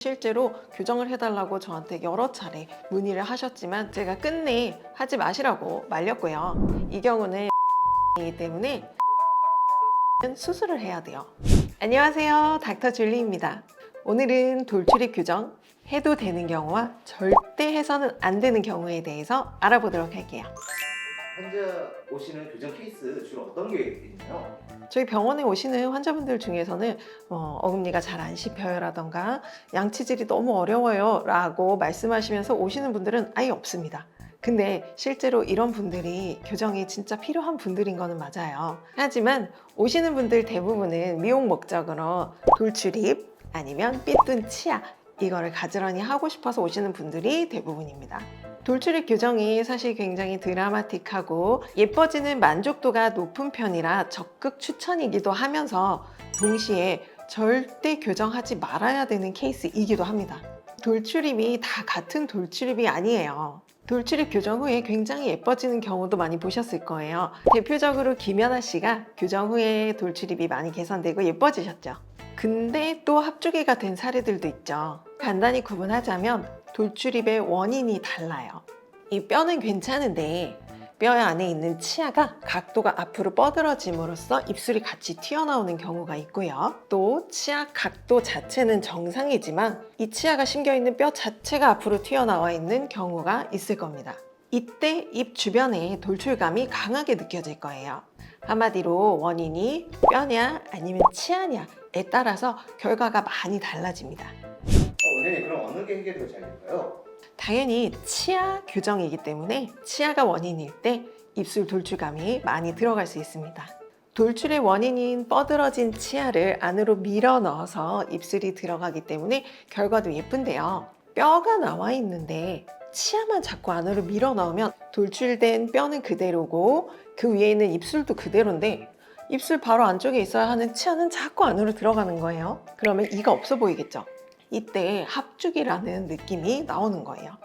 실제로 교정을 해달라고 저한테 여러 차례 문의를 하셨지만 제가 끝내 하지 마시라고 말렸고요. 이 경우는 이기 때문에 수술을 해야 돼요. 안녕하세요, 닥터 줄리입니다. 오늘은 돌출입 교정 해도 되는 경우와 절대 해서는 안 되는 경우에 대해서 알아보도록 할게요. 환자 오시는 교정 케이스 주로 어떤 게 있나요? 저희 병원에 오시는 환자분들 중에서는 어금니가 잘 안 씹혀요라던가 양치질이 너무 어려워요 라고 말씀하시면서 오시는 분들은 아예 없습니다. 근데 실제로 이런 분들이 교정이 진짜 필요한 분들인 거는 맞아요. 하지만 오시는 분들 대부분은 미용 목적으로 돌출입 아니면 삐뚤 치아 이거를 가지런히 하고 싶어서 오시는 분들이 대부분입니다. 돌출입 교정이 사실 굉장히 드라마틱하고 예뻐지는 만족도가 높은 편이라 적극 추천이기도 하면서 동시에 절대 교정하지 말아야 되는 케이스이기도 합니다. 돌출입이 다 같은 돌출입이 아니에요. 돌출입 교정 후에 굉장히 예뻐지는 경우도 많이 보셨을 거예요. 대표적으로 김연아 씨가 교정 후에 돌출입이 많이 개선되고 예뻐지셨죠. 근데 또 합주기가 된 사례들도 있죠. 간단히 구분하자면 돌출입의 원인이 달라요. 이 뼈는 괜찮은데 뼈 안에 있는 치아가 각도가 앞으로 뻗어짐으로써 입술이 같이 튀어나오는 경우가 있고요. 또 치아 각도 자체는 정상이지만 이 치아가 심겨있는 뼈 자체가 앞으로 튀어나와 있는 경우가 있을 겁니다. 이때 입 주변에 돌출감이 강하게 느껴질 거예요. 한마디로 원인이 뼈냐 아니면 치아냐에 따라서 결과가 많이 달라집니다. 원장님, 그럼 어느 게 해결이 더 잘 될까요? 당연히 치아 교정이기 때문에 치아가 원인일 때 입술 돌출감이 많이 들어갈 수 있습니다. 돌출의 원인인 뻗어진 치아를 안으로 밀어 넣어서 입술이 들어가기 때문에 결과도 예쁜데요. 뼈가 나와 있는데 치아만 자꾸 안으로 밀어 넣으면 돌출된 뼈는 그대로고 그 위에 있는 입술도 그대로인데 입술 바로 안쪽에 있어야 하는 치아는 자꾸 안으로 들어가는 거예요. 그러면 이가 없어 보이겠죠? 이때 합주기라는 느낌이 나오는 거예요.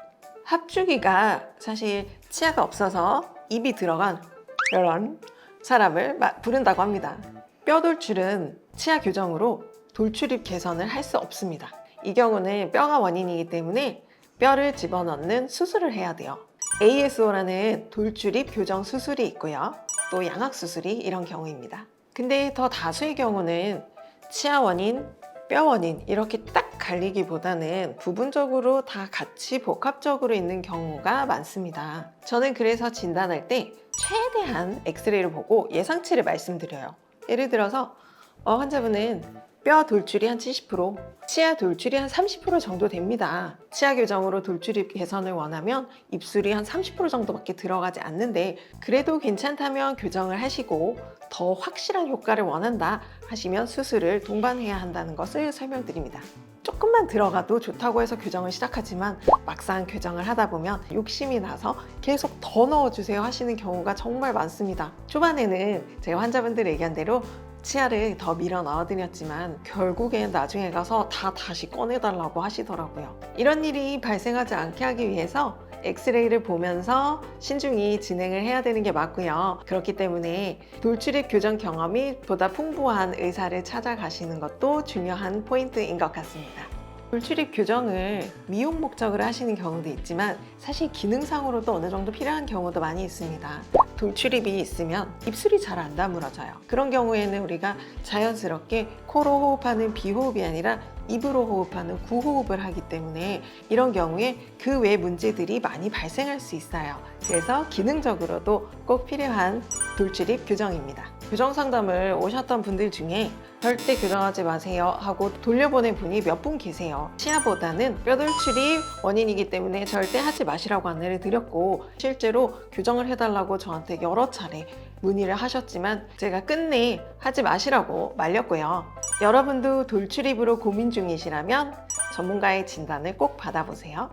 합주기가 사실 치아가 없어서 입이 들어간 이런 사람을 부른다고 합니다. 뼈 돌출은 치아 교정으로 돌출입 개선을 할 수 없습니다. 이 경우는 뼈가 원인이기 때문에 뼈를 집어넣는 수술을 해야 돼요. ASO라는 돌출입 교정 수술이 있고요. 또 양악 수술이 이런 경우입니다. 근데 더 다수의 경우는 치아 원인, 뼈 원인 이렇게 딱 갈리기보다는 부분적으로 다 같이 복합적으로 있는 경우가 많습니다. 저는 그래서 진단할 때 최대한 엑스레이를 보고 예상치를 말씀드려요. 예를 들어서 환자분은 뼈 돌출이 한 70%, 치아 돌출이 한 30% 정도 됩니다. 치아 교정으로 돌출입 개선을 원하면 입술이 한 30% 정도밖에 들어가지 않는데 그래도 괜찮다면 교정을 하시고 더 확실한 효과를 원한다 하시면 수술을 동반해야 한다는 것을 설명드립니다. 조금만 들어가도 좋다고 해서 교정을 시작하지만 막상 교정을 하다 보면 욕심이 나서 계속 더 넣어주세요 하시는 경우가 정말 많습니다. 초반에는 제가 환자분들 의견대로 치아를 더 밀어 넣어드렸지만 결국엔 나중에 가서 다시 꺼내달라고 하시더라고요. 이런 일이 발생하지 않게 하기 위해서 엑스레이를 보면서 신중히 진행을 해야 되는 게 맞고요. 그렇기 때문에 돌출입 교정 경험이 보다 풍부한 의사를 찾아가시는 것도 중요한 포인트인 것 같습니다. 돌출입 교정을 미용 목적으로 하시는 경우도 있지만 사실 기능상으로도 어느 정도 필요한 경우도 많이 있습니다. 돌출입이 있으면 입술이 잘 안 다물어져요. 그런 경우에는 우리가 자연스럽게 코로 호흡하는 비호흡이 아니라 입으로 호흡하는 구호흡을 하기 때문에 이런 경우에 그 외 문제들이 많이 발생할 수 있어요. 그래서 기능적으로도 꼭 필요한 돌출입 교정입니다. 교정 상담을 오셨던 분들 중에 절대 교정하지 마세요 하고 돌려보낸 분이 몇 분 계세요. 치아보다는 뼈 돌출이 원인이기 때문에 절대 하지 마시라고 안내를 드렸고 실제로 교정을 해달라고 저한테 여러 차례 문의를 하셨지만 제가 끝내 하지 마시라고 말렸고요. 여러분도 돌출입으로 고민 중이시라면 전문가의 진단을 꼭 받아보세요.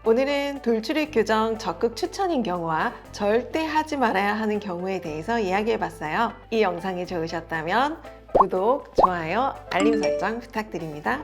오늘은 돌출입 교정 적극 추천인 경우와 절대 하지 말아야 하는 경우에 대해서 이야기해봤어요. 이 영상이 좋으셨다면 구독, 좋아요, 알림 설정 부탁드립니다.